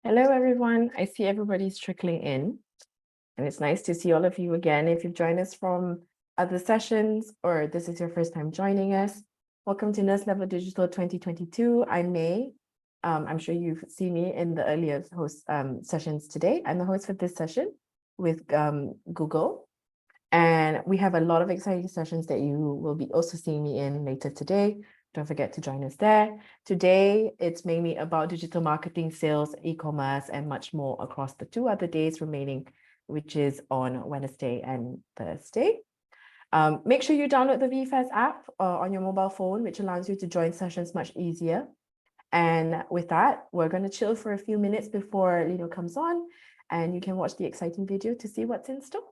Hello, everyone. I see everybody's trickling in, and it's nice to see all of you again. If you've joined us from other sessions or this is your first time joining us, welcome to Nestlé Digital 2022. I'm May. I'm sure you've seen me in the earlier host sessions today. I'm the host for this session with Google, and we have a lot of exciting sessions that you will be also seeing me in later today. Don't forget to join us there. Today, it's mainly about digital marketing, sales, e-commerce, and much more across the 2 other days remaining, which is on Wednesday and Thursday. Make sure you download the VFairs app on your mobile phone, which allows you to join sessions much easier. And with that, we're going to chill for a few minutes before Lino comes on, and you can watch the exciting video to see what's in store.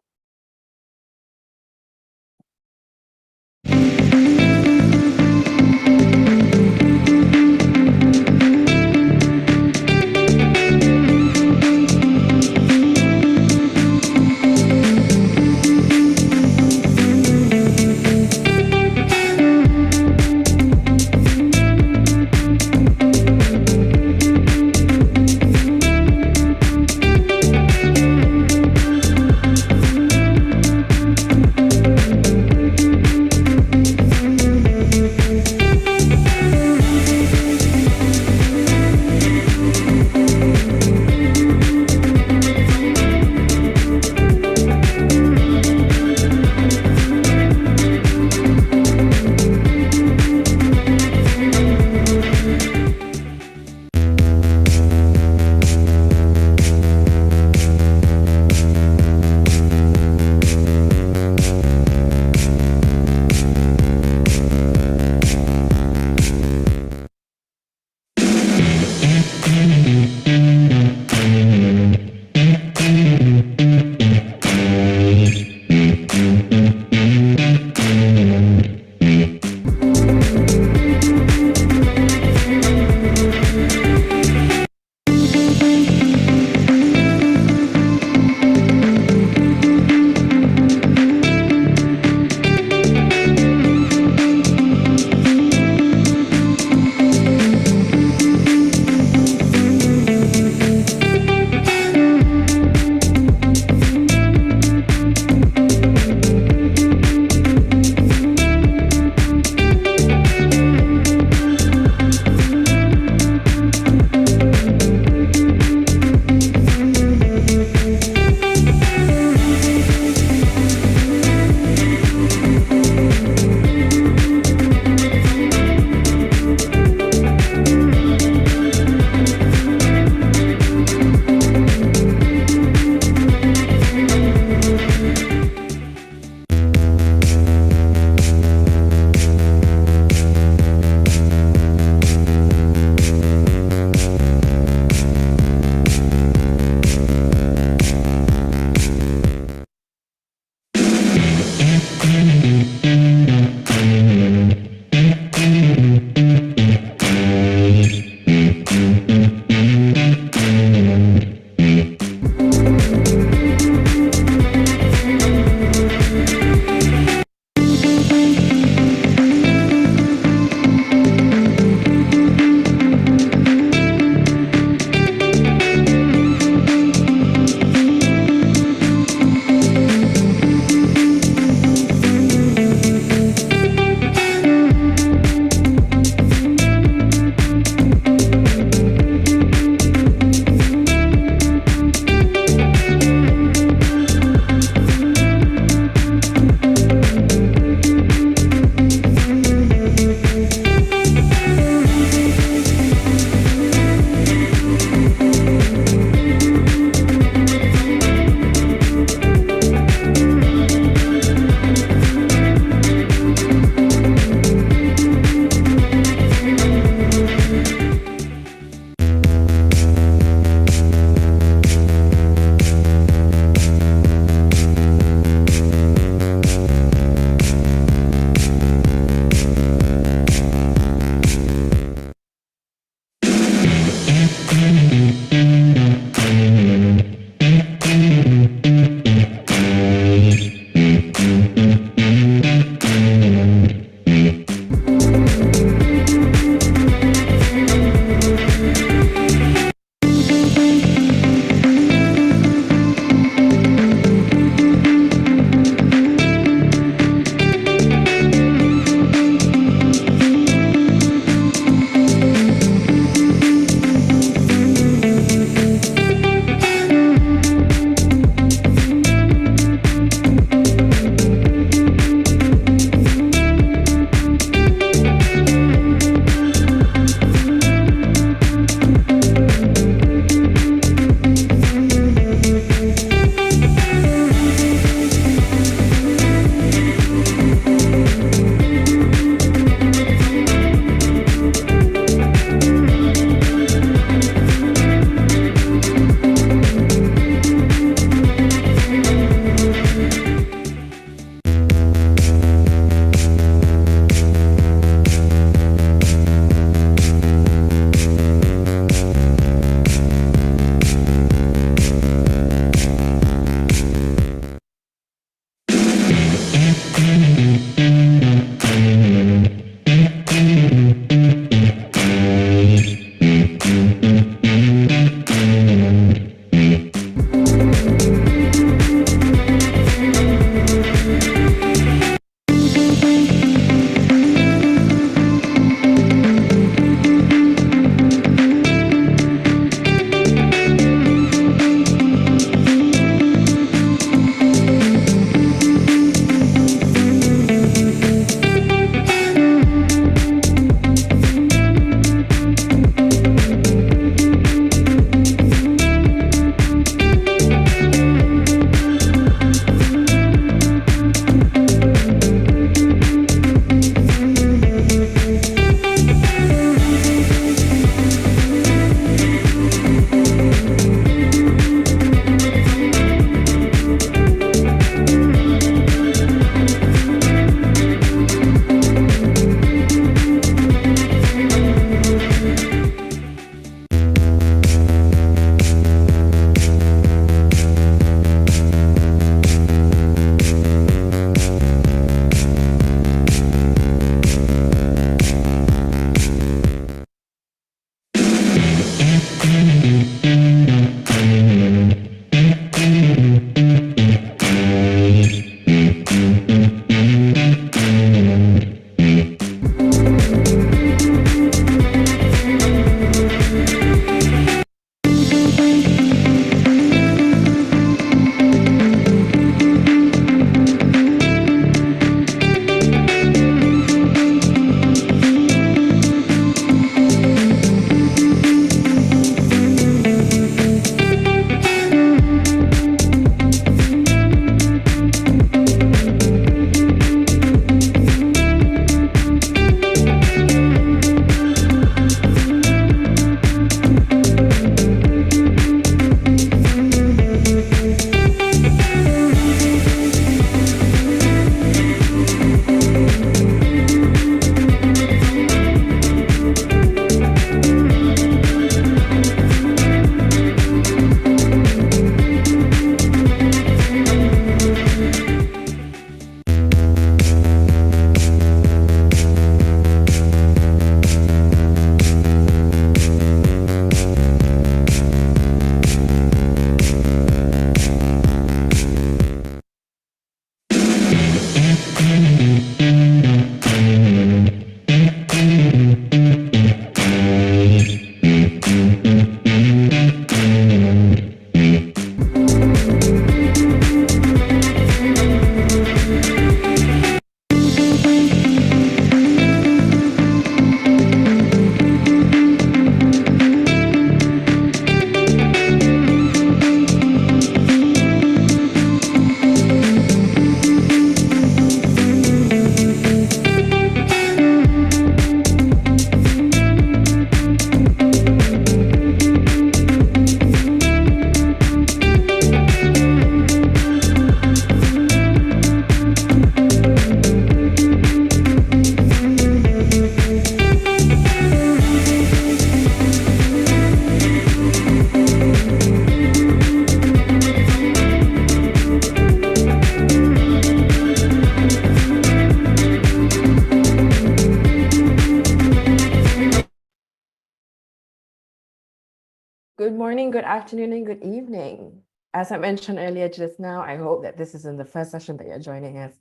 Good morning, good afternoon, and good evening. As I mentioned earlier just now, I hope that this isn't the first session that you're joining us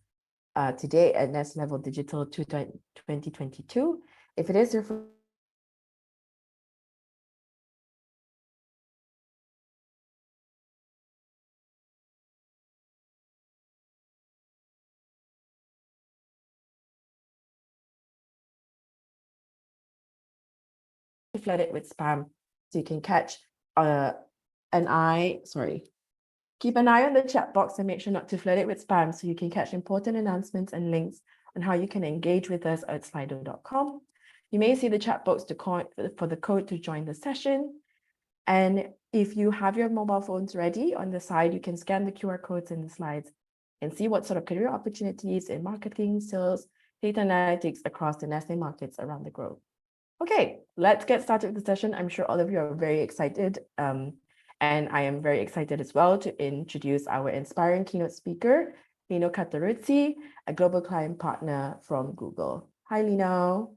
today at Next Level Digital 2022. If it is your first, flood it with spam so you can catch keep an eye on the chat box and make sure not to flood it with spam so you can catch important announcements and links on how you can engage with us at slido.com. You may see the chat box for the code to join the session. And if you have your mobile phones ready, on the side, you can scan the QR codes in the slides and see what sort of career opportunities in marketing, sales, data analytics across the Nestlé markets around the globe. Okay, let's get started with the session. I'm sure all of you are very excited. And I am very excited as well to introduce our inspiring keynote speaker, Lino Cattaruzzi, a global client partner from Google. Hi, Lino.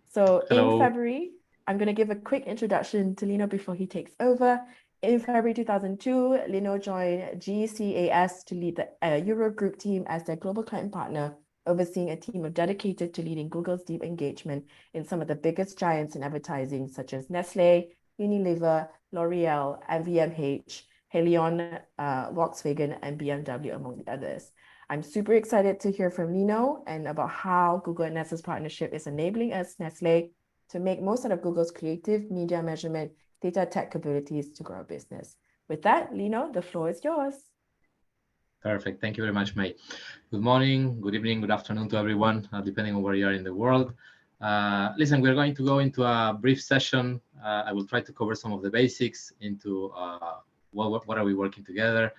So Hello. In February, I'm going to give a quick introduction to Lino before he takes over. In February 2002, Lino joined GCAS to lead the Eurogroup team as their global client partner, overseeing a team of dedicated to leading Google's deep engagement in some of the biggest giants in advertising, such as Nestlé, Unilever, L'Oreal, LVMH, Haleon, Volkswagen, and BMW, among the others. I'm super excited to hear from Lino and about how Google and Nestlé's partnership is enabling us, Nestlé, to make most out of Google's creative media measurement data tech capabilities to grow our business. With that, Lino, the floor is yours. Perfect. Thank you very much, May. Good morning, good evening, good afternoon to everyone, depending on where you are in the world. Listen, we're going to go into a brief session. I will try to cover some of the basics into what are we working together.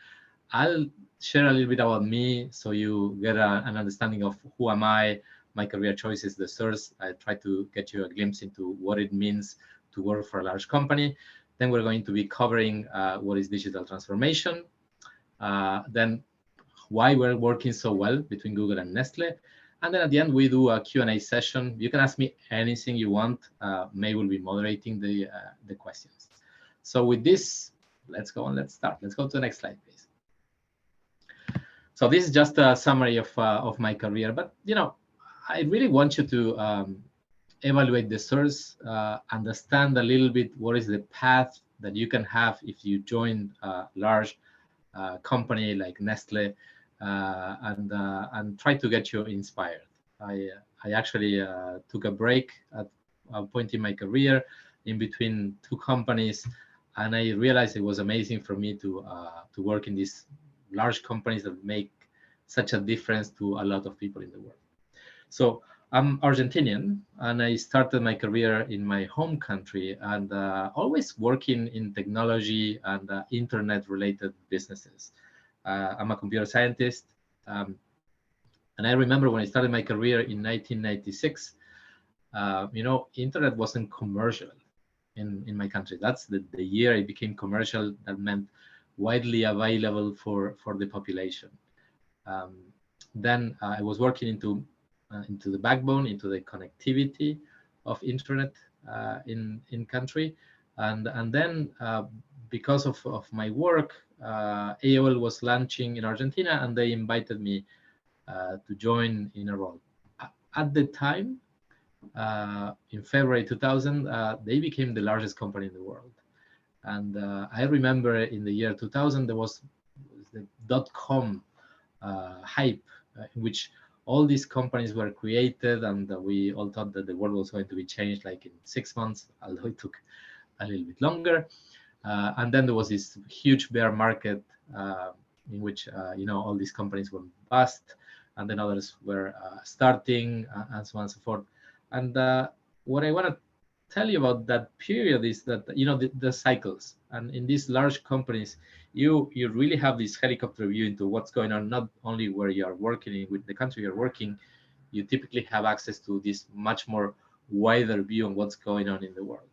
I'll share a little bit about me so you get an understanding of who am I, my career choices, the source. I try to get you a glimpse into what it means to work for a large company. Then we're going to be covering what is digital transformation. Then why we're working so well between Google and Nestlé. And then at the end, we do a Q&A session. You can ask me anything you want. May will be moderating the questions. So with this, let's go and let's start. Let's go to the next slide, please. So this is just a summary of my career. But, you know, I really want you to evaluate the source, understand a little bit what is the path that you can have if you join a large company like Nestlé, and try to get you inspired. I actually took a break at a point in my career in between two companies, and I realized it was amazing for me to work in these large companies that make such a difference to a lot of people in the world. So I'm Argentinian, and I started my career in my home country, and always working in technology and internet-related businesses. I'm a computer scientist, and I remember when I started my career in 1996, you know, internet wasn't commercial in my country. That's the year it became commercial. That meant widely available for the population. Then I was working into the backbone, into the connectivity of internet in country, and then because of my work, AOL was launching in Argentina, and they invited me to join in a role. At the time, in February 2000, they became the largest company in the world. And I remember in the year 2000, there was the .com hype, in which all these companies were created, and we all thought that the world was going to be changed like in 6 months, although it took a little bit longer. And then there was this huge bear market in which you know, all these companies were bust, and then others were starting, and so on and so forth. And what I want to tell you about that period is that, you know, the cycles, and in these large companies, you really have this helicopter view into what's going on, not only where you are working in, with the country you're working. You typically have access to this much more wider view on what's going on in the world.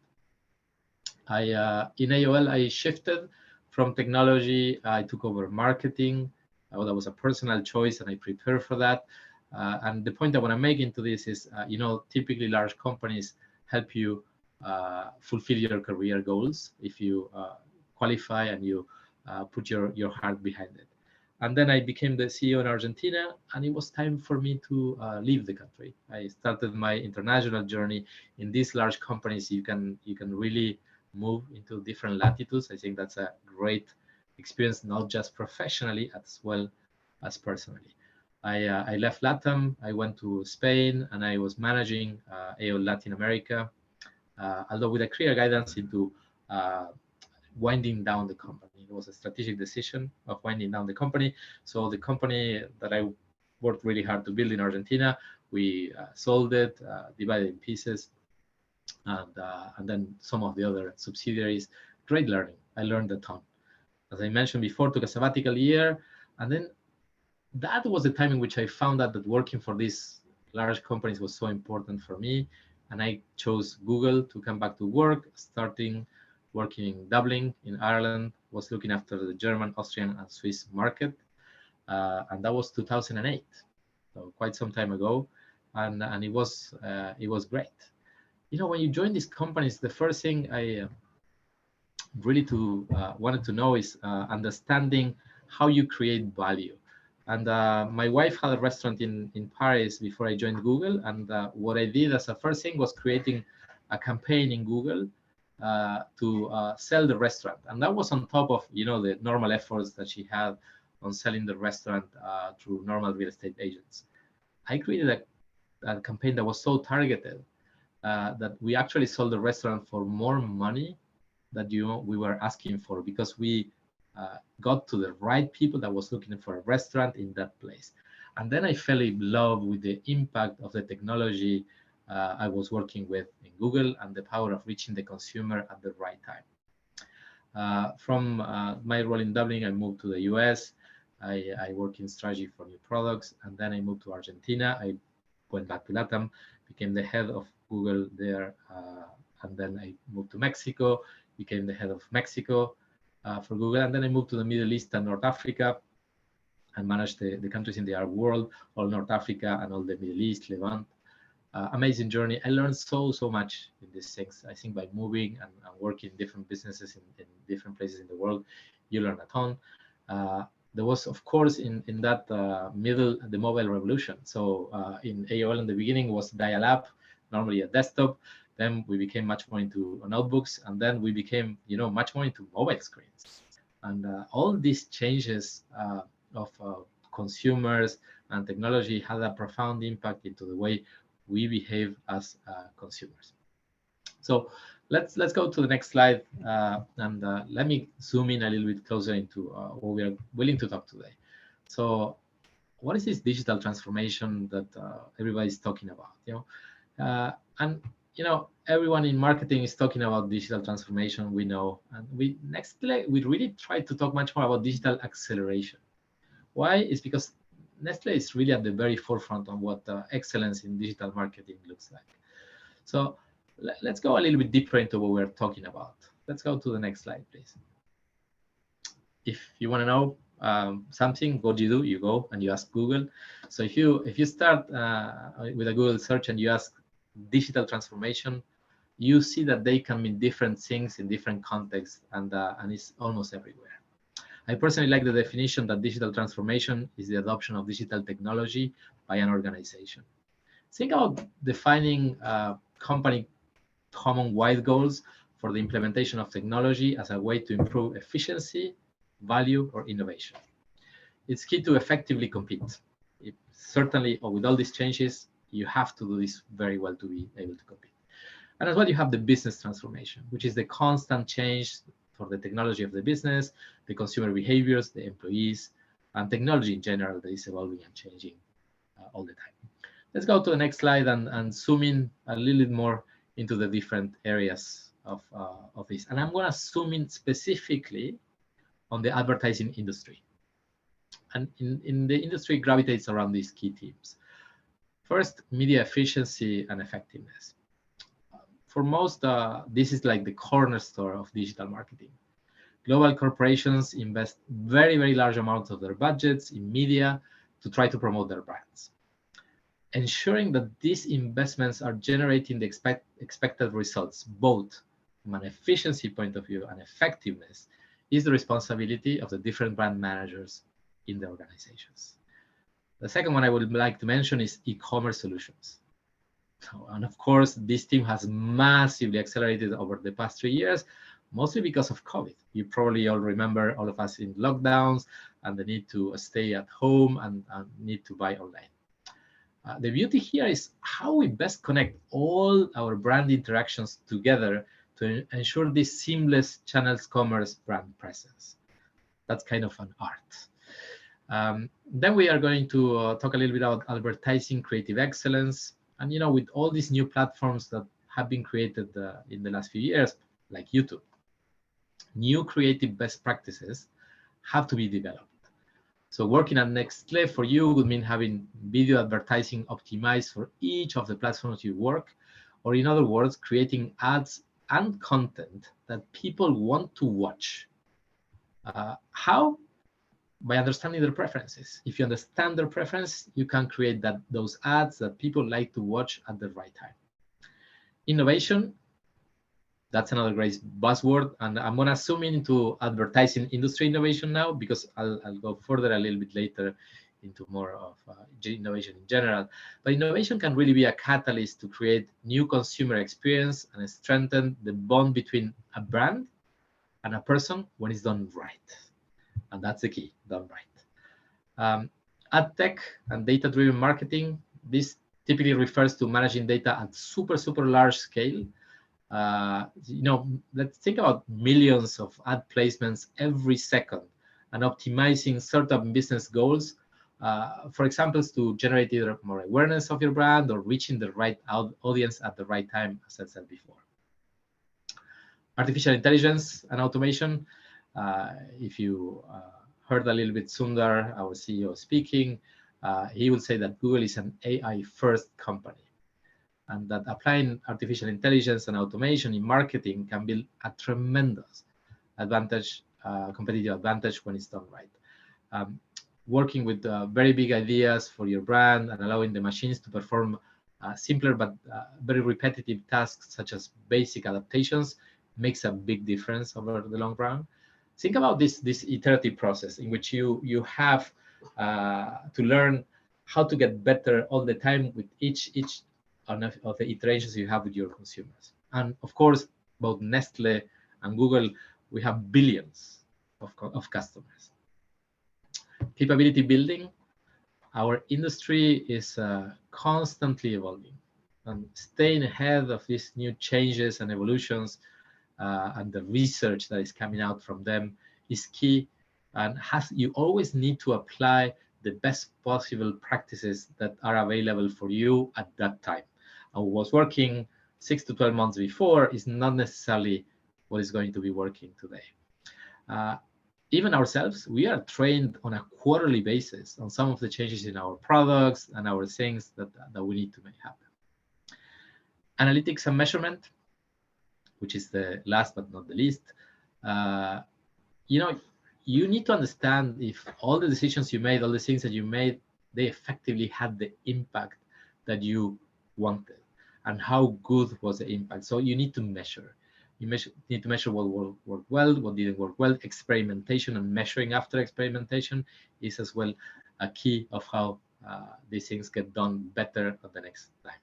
In AOL, I shifted from technology. I took over marketing. That was a personal choice, and I prepared for that. And the point I want to make into this is, you know, typically large companies help you fulfill your career goals if you qualify and you put your heart behind it. And then I became the CEO in Argentina, and it was time for me to leave the country. I started my international journey in these large companies. You can really move into different latitudes. I think that's a great experience, not just professionally as well as personally. I left LATAM, I went to Spain, and I was managing AOL Latin America, although with a clear guidance into winding down the company. It was a strategic decision of winding down the company. So the company that I worked really hard to build in Argentina, we sold it, divided in pieces, and then some of the other subsidiaries. Great learning. I learned a ton. As I mentioned before, took a sabbatical year, and then that was the time in which I found out that working for these large companies was so important for me, and I chose Google to come back to work, starting working in Dublin in Ireland, was looking after the German, Austrian, and Swiss market, and that was 2008, so quite some time ago, and it was great. You know, when you join these companies, the first thing I really wanted to know is understanding how you create value. And my wife had a restaurant in Paris before I joined Google, and what I did as a first thing was creating a campaign in Google to sell the restaurant, and that was on top of the normal efforts that she had on selling the restaurant through normal real estate agents. I created a campaign that was so targeted that we actually sold the restaurant for more money that we were asking for, because we got to the right people that was looking for a restaurant in that place. And then I fell in love with the impact of the technology I was working with in Google and the power of reaching the consumer at the right time. From my role in Dublin, I moved to the US. I work in strategy for new products, and then I moved to Argentina. I went back to LATAM, became the head of Google there, and then I moved to Mexico, became the head of Mexico for Google, and then I moved to the Middle East and North Africa and managed the countries in the Arab world, all North Africa and all the Middle East, Levant. Amazing journey. I learned so much in these things. I think by moving and working in different businesses in different places in the world, you learn a ton. There was, of course, in that middle, the mobile revolution. So in AOL in the beginning was dial-up, normally a desktop. Then we became much more into notebooks, and then we became, much more into mobile screens. And all these changes of consumers and technology had a profound impact into the way we behave as consumers. So let's go to the next slide, and let me zoom in a little bit closer into what we are willing to talk today. So what is this digital transformation that everybody's talking about? And everyone in marketing is talking about digital transformation, we know. And Nestlé, we really try to talk much more about digital acceleration. Why? It's because Nestlé is really at the very forefront on what excellence in digital marketing looks like. So let's go a little bit deeper into what we're talking about. Let's go to the next slide, please. If you want to know something, what do? You go and you ask Google. So if you start with a Google search and you ask digital transformation, you see that they can mean different things in different contexts, and it's almost everywhere. I personally like the definition that digital transformation is the adoption of digital technology by an organization. Think about defining company common wide goals for the implementation of technology as a way to improve efficiency, value, or innovation. It's key to effectively compete. Certainly, with all these changes, you have to do this very well to be able to compete. And as well, you have the business transformation, which is the constant change for the technology of the business, the consumer behaviors, the employees, and technology in general that is evolving and changing all the time. Let's go to the next slide and zoom in a little bit more into the different areas of this. And I'm going to zoom in specifically on the advertising industry. And in the industry gravitates around these key themes. First, media efficiency and effectiveness. For most, this is like the cornerstone of digital marketing. Global corporations invest very large amounts of their budgets in media to try to promote their brands. ensuring that these investments are generating the expected results, both from an efficiency point of view and effectiveness, is the responsibility of the different brand managers in the organizations. The second one I would like to mention is e-commerce solutions. And of course, this team has massively accelerated over the past 3 years, mostly because of COVID. You probably all remember all of us in lockdowns and the need to stay at home and need to buy online. The beauty here is how we best connect all our brand interactions together to ensure this seamless channels commerce brand presence. That's kind of an art. Then we are going to talk a little bit about advertising creative excellence. And with all these new platforms that have been created in the last few years, like YouTube, new creative best practices have to be developed. So working at Nestlé for you would mean having video advertising optimized for each of the platforms you work, or in other words, creating ads and content that people want to watch. How? By understanding their preferences. If you understand their preference, you can create those ads that people like to watch at the right time. Innovation, that's another great buzzword, and I'm going to zoom into advertising industry innovation now, because I'll go further a little bit later into more of innovation in general. But innovation can really be a catalyst to create new consumer experience and strengthen the bond between a brand and a person when it's done right. And that's the key, done right. Ad tech and data-driven marketing, this typically refers to managing data at super large scale. Let's think about millions of ad placements every second and optimizing certain business goals, for example, to generate either more awareness of your brand or reaching the right audience at the right time, as I said before. Artificial intelligence and automation. If you heard a little bit Sundar, our CEO, speaking, he will say that Google is an AI-first company, and that applying artificial intelligence and automation in marketing can build a tremendous advantage, competitive advantage when it's done right. Working with very big ideas for your brand and allowing the machines to perform simpler but very repetitive tasks such as basic adaptations makes a big difference over the long run. Think about this iterative process in which you have to learn how to get better all the time with each of the iterations you have with your consumers. And of course, both Nestlé and Google, we have billions of customers. Capability building. Our industry is constantly evolving, and staying ahead of these new changes and evolutions and the research that is coming out from them is key, and you always need to apply the best possible practices that are available for you at that time. And what was working 6 to 12 months before is not necessarily what is going to be working today. Even ourselves, we are trained on a quarterly basis on some of the changes in our products and our things that we need to make happen. Analytics and measurement, which is the last but not the least. You need to understand if all the decisions you made, all the things that you made, they effectively had the impact that you wanted, and how good was the impact. So you need to measure. You need to measure what worked well, what didn't work well. Experimentation and measuring after experimentation is as well a key of how these things get done better at the next time.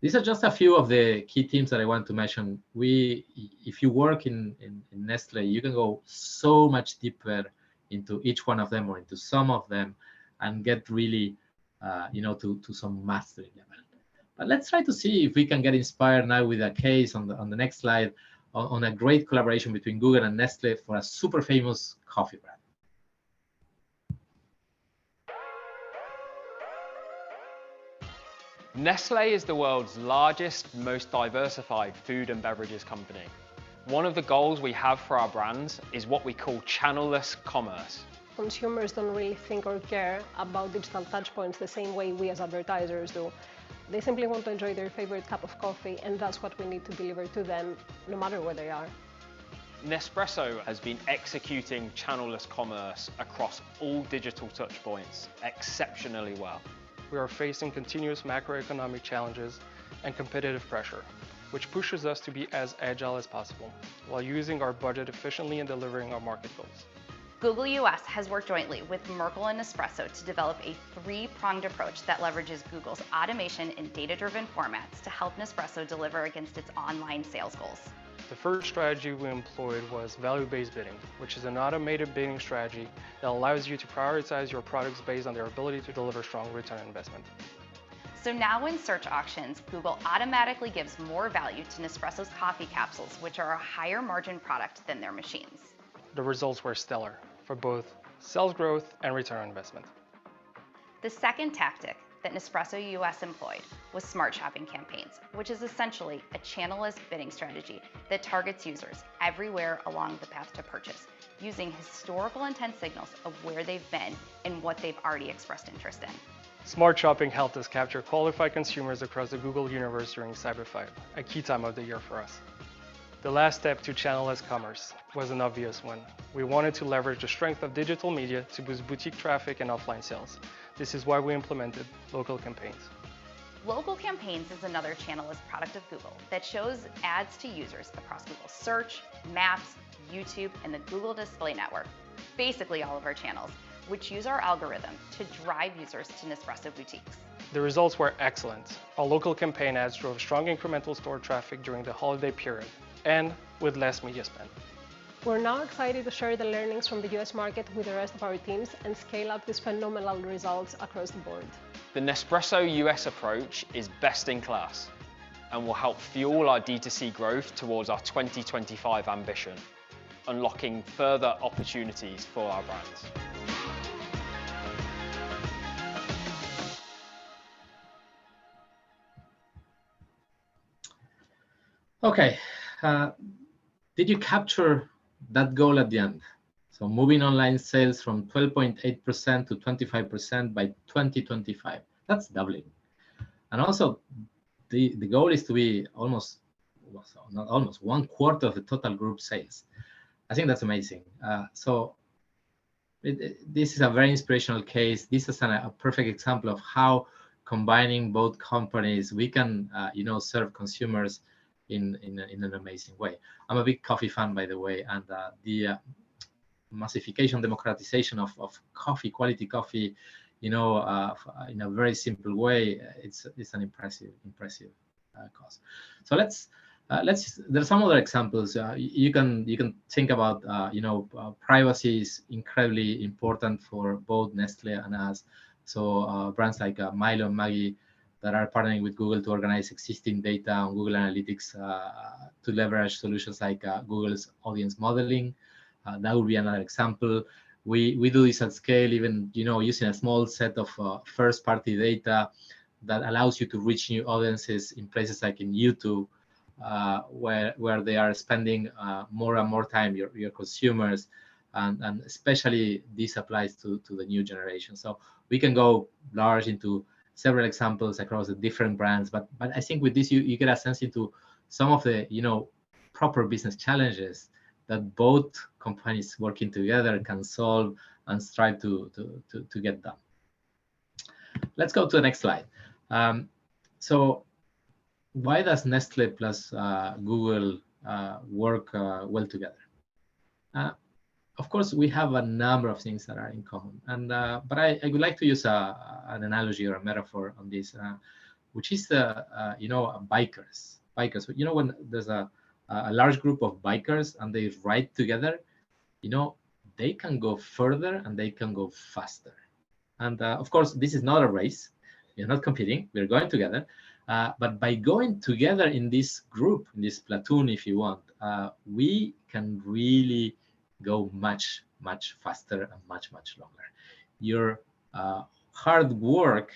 These are just a few of the key themes that I want to mention. If you work in Nestlé, you can go so much deeper into each one of them or into some of them and get really, to some mastery level. But let's try to see if we can get inspired now with a case on the next slide on a great collaboration between Google and Nestlé for a super famous coffee brand. Nestlé is the world's largest, most diversified food and beverages company. One of the goals we have for our brands is what we call channel-less commerce. Consumers don't really think or care about digital touchpoints the same way we as advertisers do. They simply want to enjoy their favorite cup of coffee, and that's what we need to deliver to them, no matter where they are. Nespresso has been executing channel-less commerce across all digital touchpoints exceptionally well. we are facing continuous macroeconomic challenges and competitive pressure, which pushes us to be as agile as possible while using our budget efficiently and delivering our market goals. Google US has worked jointly with Merkle and Nespresso to develop a three-pronged approach that leverages Google's automation and data-driven formats to help Nespresso deliver against its online sales goals. The first strategy we employed was value-based bidding, which is an automated bidding strategy that allows you to prioritize your products based on their ability to deliver strong return on investment. So now in search auctions, Google automatically gives more value to Nespresso's coffee capsules, which are a higher margin product than their machines. The results were stellar for both sales growth and return on investment. The second tactic that Nespresso US employed was smart shopping campaigns, which is essentially a channel-less bidding strategy that targets users everywhere along the path to purchase, using historical intent signals of where they've been and what they've already expressed interest in. Smart shopping helped us capture qualified consumers across the Google universe during Cyber 5, a key time of the year for us. The last step to channel-less commerce was an obvious one. We wanted to leverage the strength of digital media to boost boutique traffic and offline sales. This is why we implemented local campaigns. Local campaigns is another channel-less product of Google that shows ads to users across Google Search, Maps, YouTube, and the Google Display Network, basically all of our channels, which use our algorithm to drive users to Nespresso boutiques. The results were excellent. Our local campaign ads drove strong incremental store traffic during the holiday period, and with less media spend. We're now excited to share the learnings from the US market with the rest of our teams and scale up these phenomenal results across the board. The Nespresso US approach is best in class and will help fuel our D2C growth towards our 2025 ambition, unlocking further opportunities for our brands. Okay, did you capture that goal at the end? So moving online sales from 12.8% to 25% by 2025. That's doubling. And also, the goal is to be almost, not almost, 1/4 of the total group sales. I think that's amazing. This is a very inspirational case. This is a perfect example of how combining both companies, we can serve consumers in an amazing way. I'm a big coffee fan, by the way, and the massification, democratization of coffee, quality coffee, in a very simple way, it's an impressive cause. So let's there's some other examples. You can think about privacy is incredibly important for both Nestlé and us. So brands like Milo and Maggi that are partnering with Google to organize existing data on Google Analytics to leverage solutions like Google's audience modeling. That would be another example. We do this at scale, even using a small set of first-party data that allows you to reach new audiences in places like in YouTube, where they are spending more and more time, your consumers, and especially this applies to the new generation. So we can go large into several examples across the different brands, but I think with this you get a sense into some of the proper business challenges that both companies working together can solve and strive to get done. Let's go to the next slide. So why does Nestlé plus Google work well together? Of course, we have a number of things that are in common, and but I would like to use an analogy or a metaphor on this, which is the bikers. When there's a large group of bikers and they ride together, they can go further and they can go faster. And of course, this is not a race. We're not competing. We're going together. But by going together in this group, in this platoon, if you want, we can really go much faster and much longer. Your hard work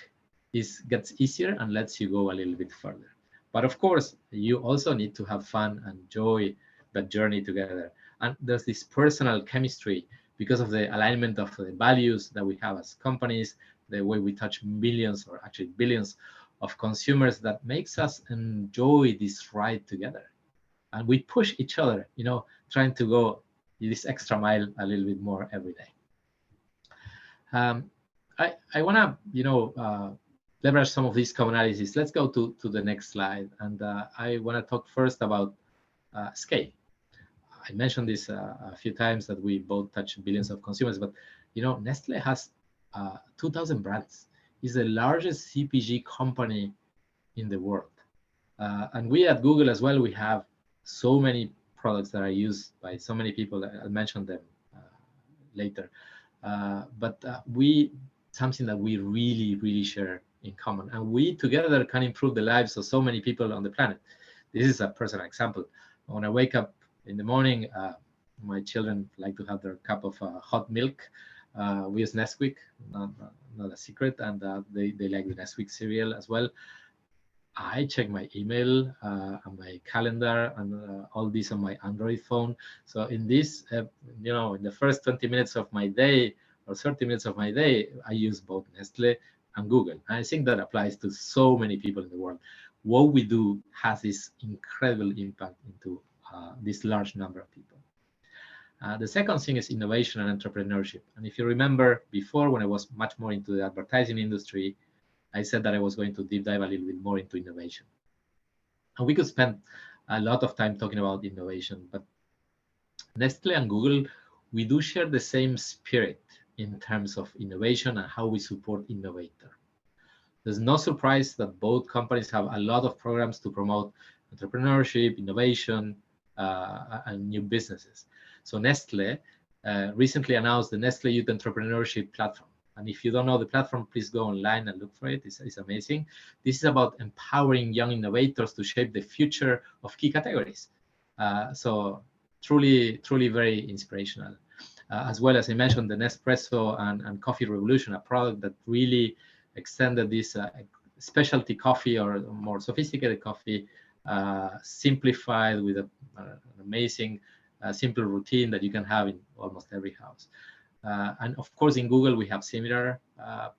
gets easier and lets you go a little bit further. But of course, you also need to have fun and enjoy that journey together. And there's this personal chemistry because of the alignment of the values that we have as companies, the way we touch millions or actually billions of consumers that makes us enjoy this ride together. And we push each other, trying to go this extra mile a little bit more every day. I want to, leverage some of these commonalities. Let's go to the next slide. And I want to talk first about scale. I mentioned this a few times that we both touch billions of consumers, but Nestlé has 2,000 brands. It's the largest CPG company in the world. And we at Google as well, we have so many products that are used by so many people. I'll mention them later. But something that we really share in common. And we together can improve the lives of so many people on the planet. This is a personal example. When I wake up in the morning, my children like to have their cup of hot milk. We use Nesquik, not a secret, and they like the Nesquik cereal as well. I check my email and my calendar and all this on my Android phone. So in this, in the first 20 minutes of my day or 30 minutes of my day, I use both Nestlé and Google. And I think that applies to so many people in the world. What we do has this incredible impact into this large number of people. The second thing is innovation and entrepreneurship. And if you remember before, when I was much more into the advertising industry, I said that I was going to deep dive a little bit more into innovation. And we could spend a lot of time talking about innovation, but Nestlé and Google, we do share the same spirit in terms of innovation and how we support innovators. There's no surprise that both companies have a lot of programs to promote entrepreneurship, innovation, and new businesses. So Nestlé recently announced the Nestlé Youth Entrepreneurship Platform. And if you don't know the platform, please go online and look for it. It's amazing. This is about empowering young innovators to shape the future of key categories. So truly very inspirational. As well as I mentioned, the Nespresso and Coffee Revolution, a product that really extended this specialty coffee or more sophisticated coffee, simplified with an amazing simple routine that you can have in almost every house. And of course, in Google, we have similar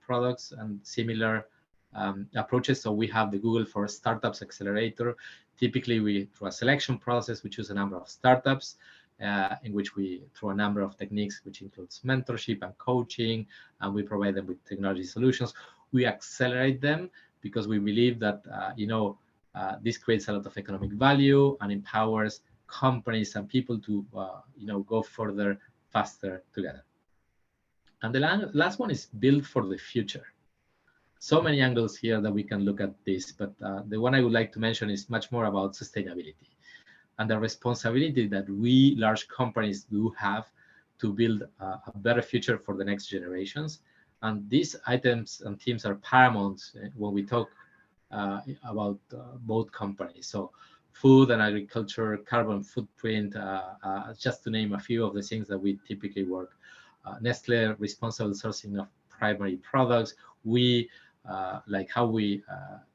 products and similar approaches. So we have the Google for Startups Accelerator. Typically, through a selection process, we choose a number of startups in which we, through a number of techniques, which includes mentorship and coaching, and we provide them with technology solutions. We accelerate them because we believe that, this creates a lot of economic value and empowers companies and people to, go further, faster together. And the last one is build for the future. So many angles here that we can look at this, but the one I would like to mention is much more about sustainability and the responsibility that we large companies do have to build a better future for the next generations. And these items and themes are paramount when we talk about both companies. So food and agriculture, carbon footprint, just to name a few of the things that we typically work. Nestlé, responsible sourcing of primary products. We like how we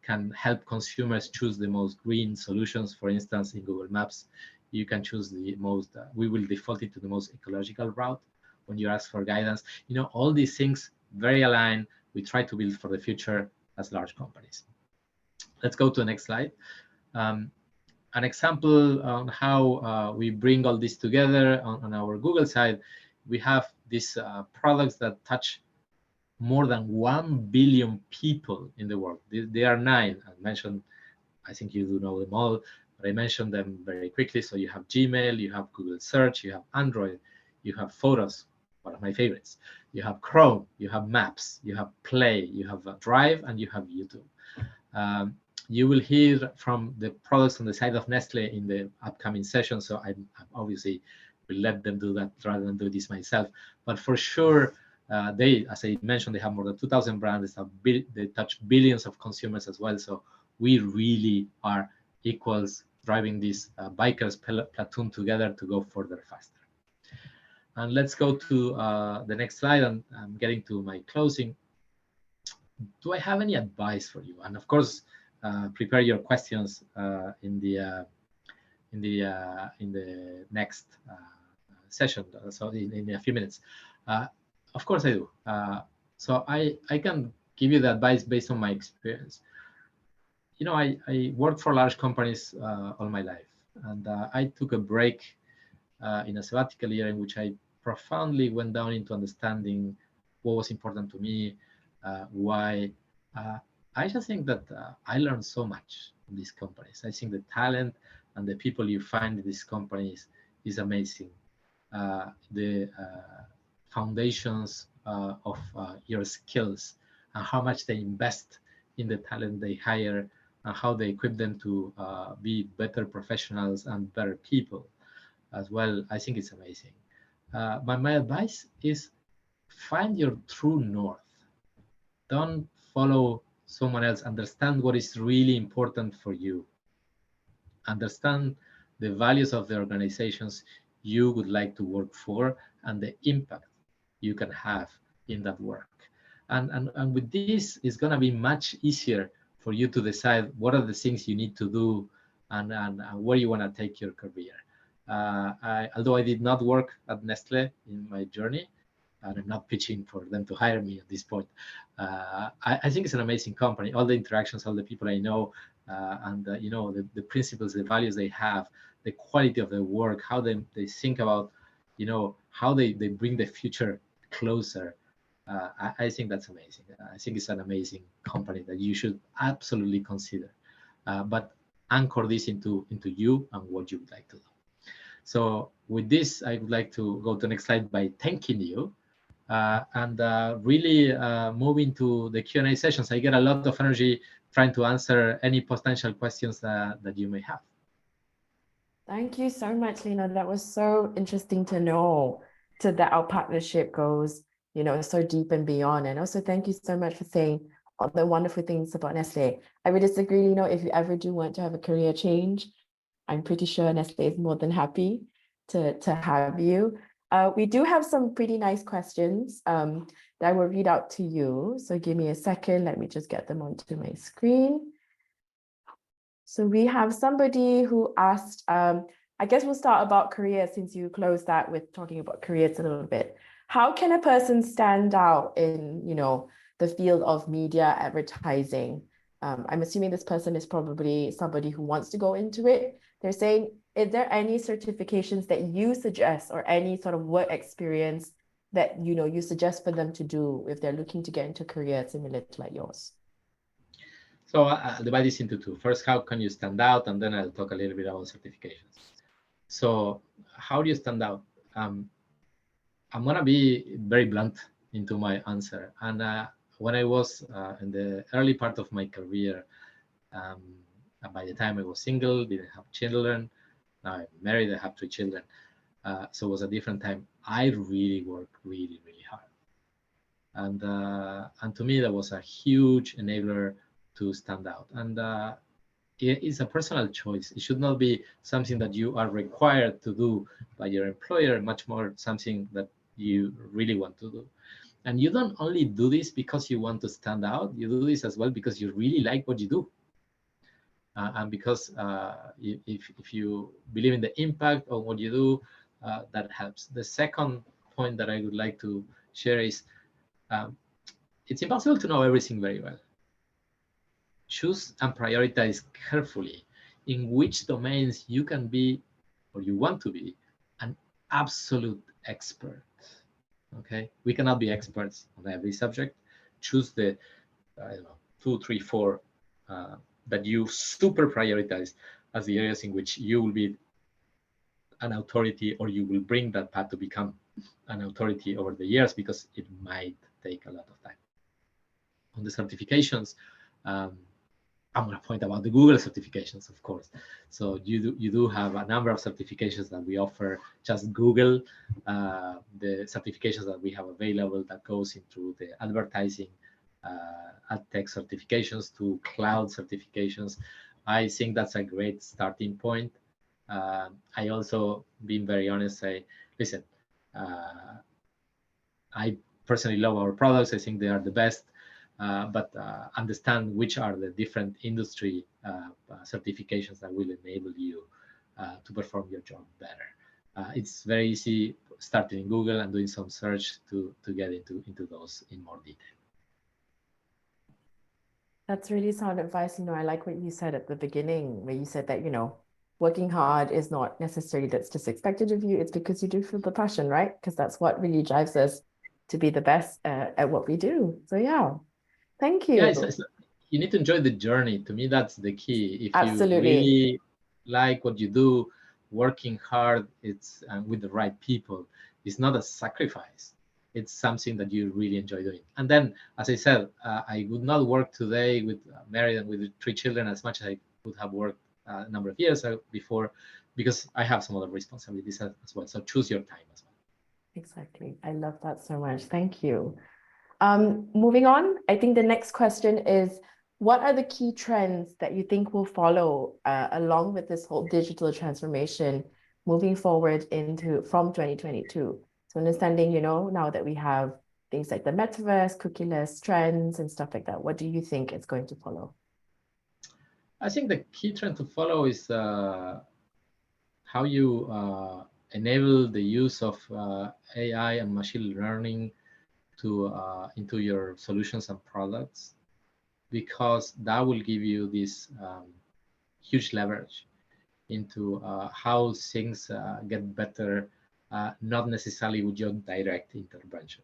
can help consumers choose the most green solutions. For instance, in Google Maps, you can choose the most, we will default it to the most ecological route when you ask for guidance. All these things very aligned. We try to build for the future as large companies. Let's go to the next slide. An example on how we bring all this together on our Google side, we have these products that touch more than 1 billion people in the world. There are 9. I mentioned, I think you do know them all, but I mentioned them very quickly. So you have Gmail, you have Google Search, you have Android, you have Photos, one of my favorites. You have Chrome, you have Maps, you have Play, you have Drive, and you have YouTube. You will hear from the products on the side of Nestlé in the upcoming session. So I obviously will let them do that rather than do this myself. But for sure, they, as I mentioned, they have more than 2,000 brands. They touch billions of consumers as well. So we really are equals driving this bikers platoon together to go further faster. And let's go to the next slide. And I'm getting to my closing. Do I have any advice for you? And of course, prepare your questions in the next session. So in a few minutes. Of course I do. So I can give you the advice based on my experience. I worked for large companies all my life, and I took a break in a sabbatical year in which I profoundly went down into understanding what was important to me, why, I just think that I learned so much in these companies. I think the talent and the people you find in these companies is amazing. The foundations of your skills and how much they invest in the talent they hire and how they equip them to be better professionals and better people as well. I think it's amazing. My advice is find your true north. Don't follow someone else. Understand what is really important for you. Understand the values of the organizations you would like to work for and the impact you can have in that work. And with this, it's going to be much easier for you to decide what are the things you need to do and where you want to take your career. Although I did not work at Nestlé in my journey, and I'm not pitching for them to hire me at this point. I think it's an amazing company. All the interactions, all the people I know, and you know, the principles, the values they have, the quality of their work, how they think about, you know, how they bring the future closer. I think that's amazing. I think it's an amazing company that you should absolutely consider. But anchor this into you and what you would like to do. So with this, I would like to go to the next slide by thanking you. And really move into the Q&A sessions. I get a lot of energy trying to answer any potential questions that you may have. Thank you so much, Lino. That was so interesting to know that our partnership goes, you know, so deep and beyond. And also thank you so much for saying all the wonderful things about Nestlé. I would disagree, Lino, if you ever do want to have a career change, I'm pretty sure Nestlé is more than happy to have you. We do have some pretty nice questions that I will read out to you. So give me a second. Let me just get them onto my screen. So we have somebody who asked, I guess we'll start about careers since you closed that with talking about careers a little bit. How can a person stand out in, you know, the field of media advertising? I'm assuming this person is probably somebody who wants to go into it. They're saying, is there any certifications that you suggest or any sort of work experience that, you know, you suggest for them to do if they're looking to get into a career similar to like yours? So I'll divide this into two. First, how can you stand out? And then I'll talk a little bit about certifications. So how do you stand out? I'm going to be very blunt into my answer. And when I was in the early part of my career, by the time I was single, didn't have children, now I'm married, I have 3 children. So it was a different time. I really worked really, really hard. And to me, that was a huge enabler to stand out. And it is a personal choice. It should not be something that you are required to do by your employer, much more something that you really want to do. And you don't only do this because you want to stand out, you do this as well because you really like what you do. And because if you believe in the impact of what you do, that helps. The second point that I would like to share is it's impossible to know everything very well. Choose and prioritize carefully in which domains you can be or you want to be an absolute expert. Okay, we cannot be experts on every subject. Choose the 2, 3, 4 that you super prioritize as the areas in which you will be an authority, or you will bring that path to become an authority over the years, because it might take a lot of time. On the certifications, I'm going to point about the Google certifications, of course. So you do have a number of certifications that we offer. Just Google the certifications that we have available that goes into the advertising, ad tech certifications to cloud certifications. I think that's a great starting point. I also, being very honest, say, listen, I personally love our products. I think they are the best. But understand which are the different industry certifications that will enable you to perform your job better. It's very easy starting in Google and doing some search to get into those in more detail. That's really sound advice. You know, I like what you said at the beginning, where you said that, you know, working hard is not necessarily that's just expected of you. It's because you do feel the passion, right? Because that's what really drives us to be the best at what we do. So yeah. Thank you. you need to enjoy the journey. To me, that's the key. If Absolutely. you really like what you do, working hard, it's with the right people, it's not a sacrifice. It's something that you really enjoy doing. And then, as I said, I would not work today with married and with 3 children as much as I would have worked a number of years before, because I have some other responsibilities as well. So choose your time as well. Exactly. I love that so much. Thank you. Moving on, I think the next question is, what are the key trends that you think will follow along with this whole digital transformation moving forward from 2022? So understanding, now that we have things like the metaverse, cookieless trends and stuff like that, what do you think is going to follow? I think the key trend to follow is how you enable the use of AI and machine learning into your solutions and products, because that will give you this huge leverage into how things get better, not necessarily with your direct intervention,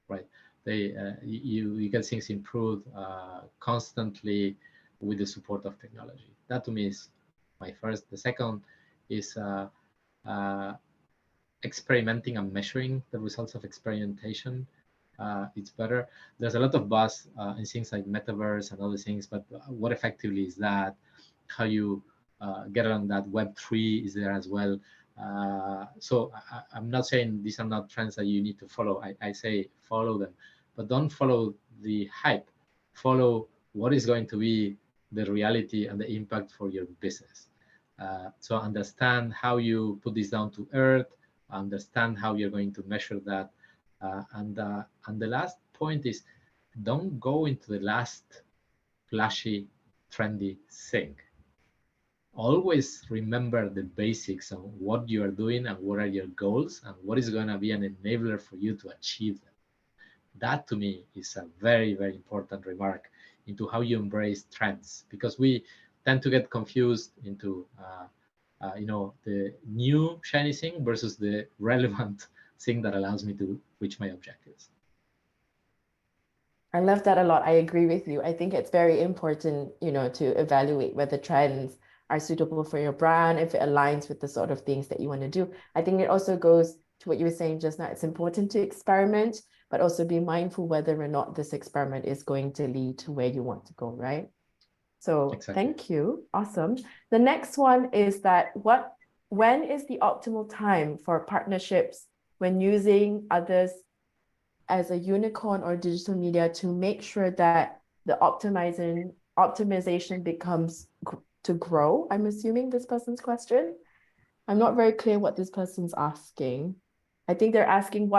right? You get things improved constantly with the support of technology. That to me is my first. The second is experimenting and measuring the results of experimentation. It's better. There's a lot of buzz in things like metaverse and other things, but what effectively is that? How you get on that? Web3 is there as well. So I'm not saying these are not trends that you need to follow. I say follow them, but don't follow the hype. Follow what is going to be the reality and the impact for your business. So understand how you put this down to earth, understand how you're going to measure that. And the last point is, don't go into the last flashy, trendy thing. Always remember the basics of what you are doing and what are your goals and what is going to be an enabler for you to achieve them. That to me is a very, very important remark into how you embrace trends, because we tend to get confused into the new shiny thing versus the relevant thing that allows me to reach my objectives. I love that a lot. I agree with you. I think it's very important, to evaluate whether trends are suitable for your brand, if it aligns with the sort of things that you want to do. I think it also goes to what you were saying just now. It's important to experiment, but also be mindful whether or not this experiment is going to lead to where you want to go, right? So Exactly. Thank you. Awesome. The next one is that when is the optimal time for partnerships when using others as a unicorn or digital media to make sure that the optimization becomes to grow? I'm assuming this person's question. I'm not very clear what this person's asking. I think they're asking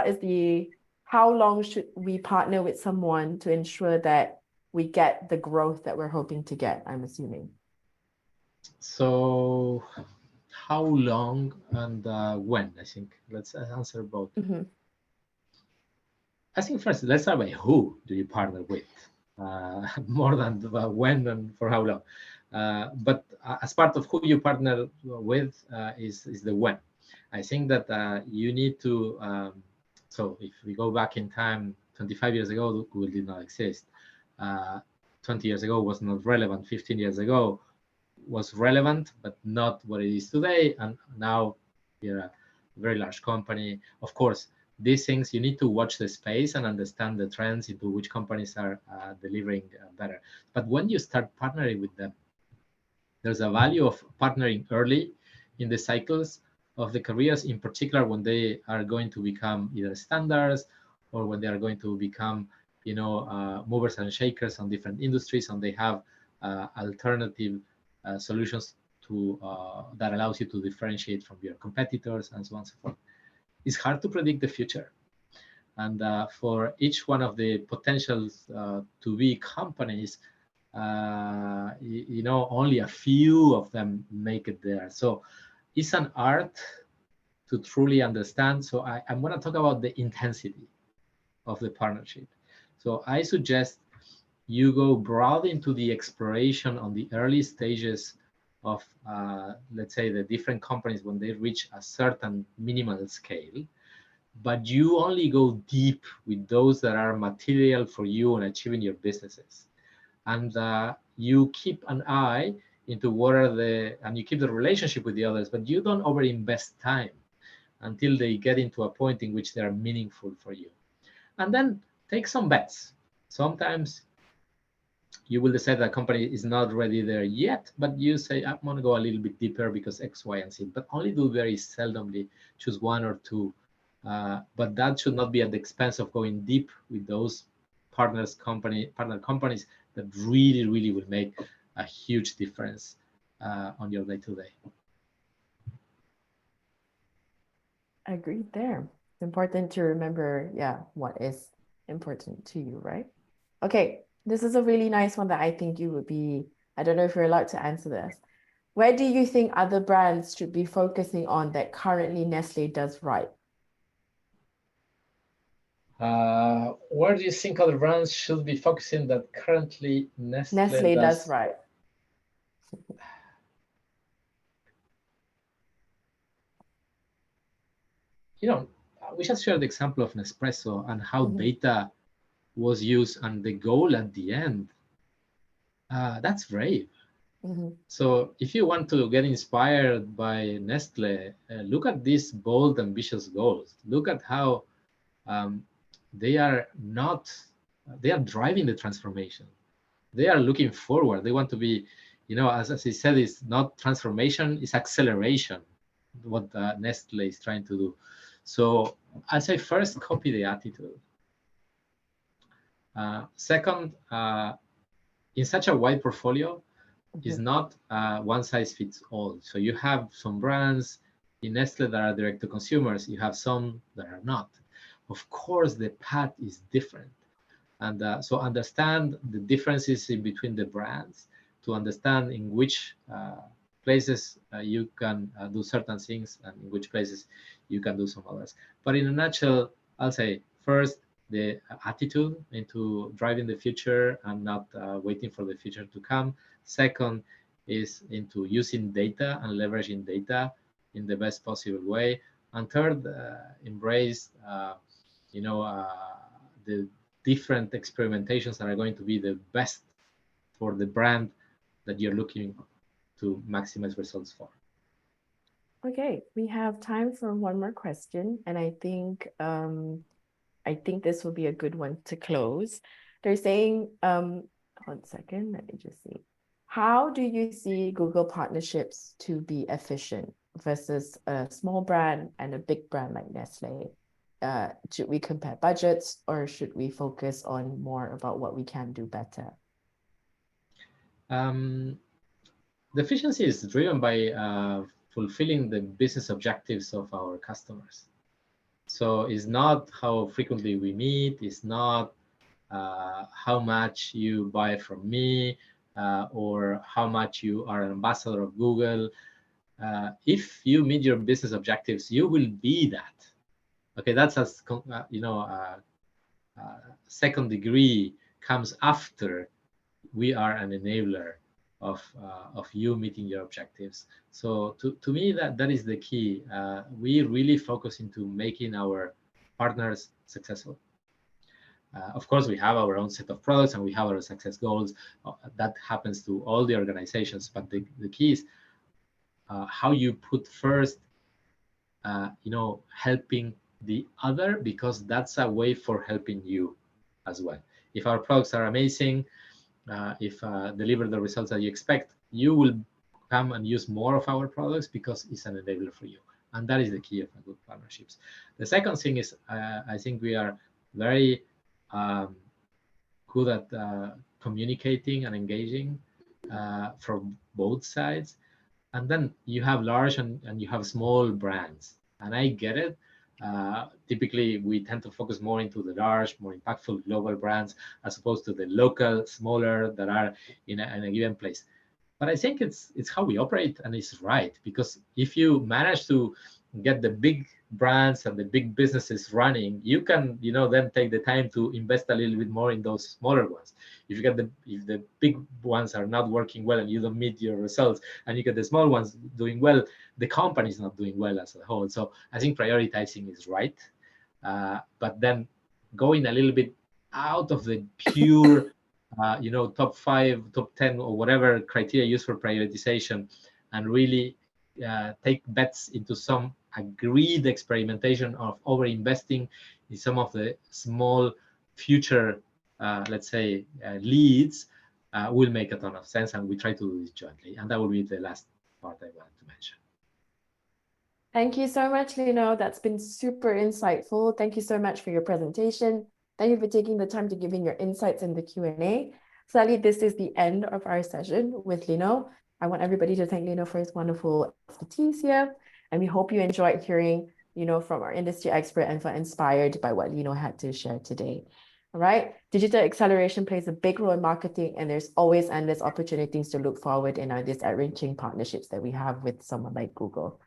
how long should we partner with someone to ensure that we get the growth that we're hoping to get, I'm assuming. So how long and when? I think let's answer both. Mm-hmm. I think first, let's start by who do you partner with, more than when and for how long. But as part of who you partner with is the when. I think that you need to, so if we go back in time, 25 years ago, Google did not exist. 20 years ago was not relevant. 15 years ago was relevant, but not what it is today. And now you're a very large company. Of course, these things, you need to watch the space and understand the trends into which companies are delivering better. But when you start partnering with them, there's a value of partnering early in the cycles of the careers, in particular when they are going to become either standards or when they are going to become movers and shakers on different industries, and they have alternative solutions to that allows you to differentiate from your competitors and so on and so forth. It's hard to predict the future, and for each one of the potentials to be companies, only a few of them make it there. So it's an art to truly understand. So I'm going to talk about the intensity of the partnership. So I suggest you go broad into the exploration on the early stages of, let's say, the different companies when they reach a certain minimal scale, but you only go deep with those that are material for you in achieving your businesses. and you keep an eye into what are and you keep the relationship with the others, but you don't overinvest time until they get into a point in which they are meaningful for you. And then take some bets. Sometimes you will decide that a company is not ready there yet, but you say, I want to go a little bit deeper because X, Y, and Z, but only do very seldomly, choose one or two. But that should not be at the expense of going deep with those partner companies that really, really will make a huge difference on your day-to-day. Agreed there. It's important to remember, what is important to you, right? Okay, this is a really nice one that I think you would be, I don't know if you're allowed to answer this. Where do you think other brands should be focusing on that currently Nestlé does right? Where do you think other brands should be focusing that currently Nestlé does right? We just shared the example of Nespresso and how data was used and the goal at the end. That's brave. So if you want to get inspired by Nestlé, look at these bold, ambitious goals. Look at how they are driving the transformation. They are looking forward. They want to be, as I said, it's not transformation, it's acceleration, what Nestlé is trying to do. So I say first, copy the attitude. Second, in such a wide portfolio, is not one size fits all. So you have some brands in Nestlé that are direct to consumers. You have some that are not. Of course, the path is different. And so understand the differences in between the brands to understand in which places you can do certain things and in which places you can do some others. But in a nutshell, I'll say first, the attitude into driving the future and not waiting for the future to come. Second is into using data and leveraging data in the best possible way. And third, embrace the different experimentations that are going to be the best for the brand that you're looking to maximize results for. Okay, we have time for one more question, and I think this will be a good one to close. They're saying, 1 second, let me just see. How do you see Google partnerships to be efficient versus a small brand and a big brand like Nestlé? Should we compare budgets or should we focus on more about what we can do better? The efficiency is driven by fulfilling the business objectives of our customers. So it's not how frequently we meet, it's not how much you buy from me or how much you are an ambassador of Google. If you meet your business objectives, you will be that. Okay, that's as second degree comes after we are an enabler of you meeting your objectives. So to me, that is the key. We really focus into making our partners successful. Of course, we have our own set of products and we have our success goals. That happens to all the organizations. But the key is how you put first, helping the other, because that's a way for helping you as well. If our products are amazing, if deliver the results that you expect, you will come and use more of our products because it's an enabler for you. And that is the key of good partnerships. The second thing is, I think we are very good at communicating and engaging from both sides. And then you have large and you have small brands. And I get it. Typically, we tend to focus more into the large, more impactful global brands, as opposed to the local, smaller that are in a given place. But I think it's how we operate, and it's right, because if you manage to get the big brands and the big businesses running, you can then take the time to invest a little bit more in those smaller ones. If the big ones are not working well and you don't meet your results, and you get the small ones doing well, the company is not doing well as a whole. So I think prioritizing is right, but then going a little bit out of the pure top 5, top 10, or whatever criteria used for prioritization, and really take bets into some agreed experimentation of over-investing in some of the small future, let's say, leads, will make a ton of sense, and we try to do this jointly. And that will be the last part I wanted to mention. Thank you so much, Lino. That's been super insightful. Thank you so much for your presentation. Thank you for taking the time to give in your insights in the Q&A. Sadly, this is the end of our session with Lino. I want everybody to thank Lino for his wonderful expertise here. And we hope you enjoyed hearing, from our industry expert and felt inspired by what Lino had to share today. All right. Digital acceleration plays a big role in marketing, and there's always endless opportunities to look forward in these enriching partnerships that we have with someone like Google.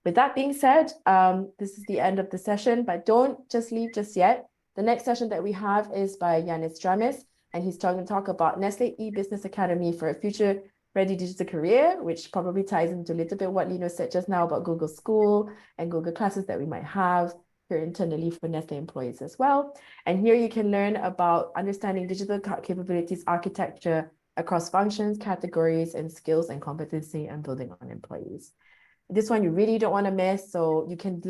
With that being said, this is the end of the session, but don't just leave just yet. The next session that we have is by Yanis Dramis, and he's going to talk about Nestlé e-Business Academy for a future-ready digital career, which probably ties into a little bit what Lino said just now about Google School and Google classes that we might have here internally for Nestlé employees as well. And here you can learn about understanding digital capabilities architecture across functions, categories, and skills and competency, and building on employees. This one you really don't want to miss. So you can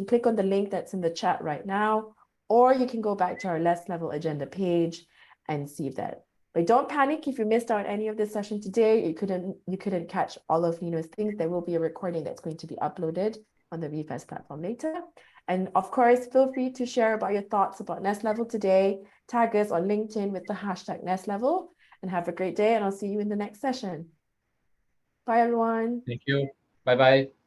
click on the link that's in the chat right now, or you can go back to our Let's Level agenda page and see that. But don't panic if you missed out any of this session today. You couldn't catch all of Lino's things. There will be a recording that's going to be uploaded on the VFS platform later. And of course, feel free to share about your thoughts about Nest Level today. Tag us on LinkedIn with the hashtag Nest Level, and have a great day. And I'll see you in the next session. Bye, everyone. Thank you. Bye-bye.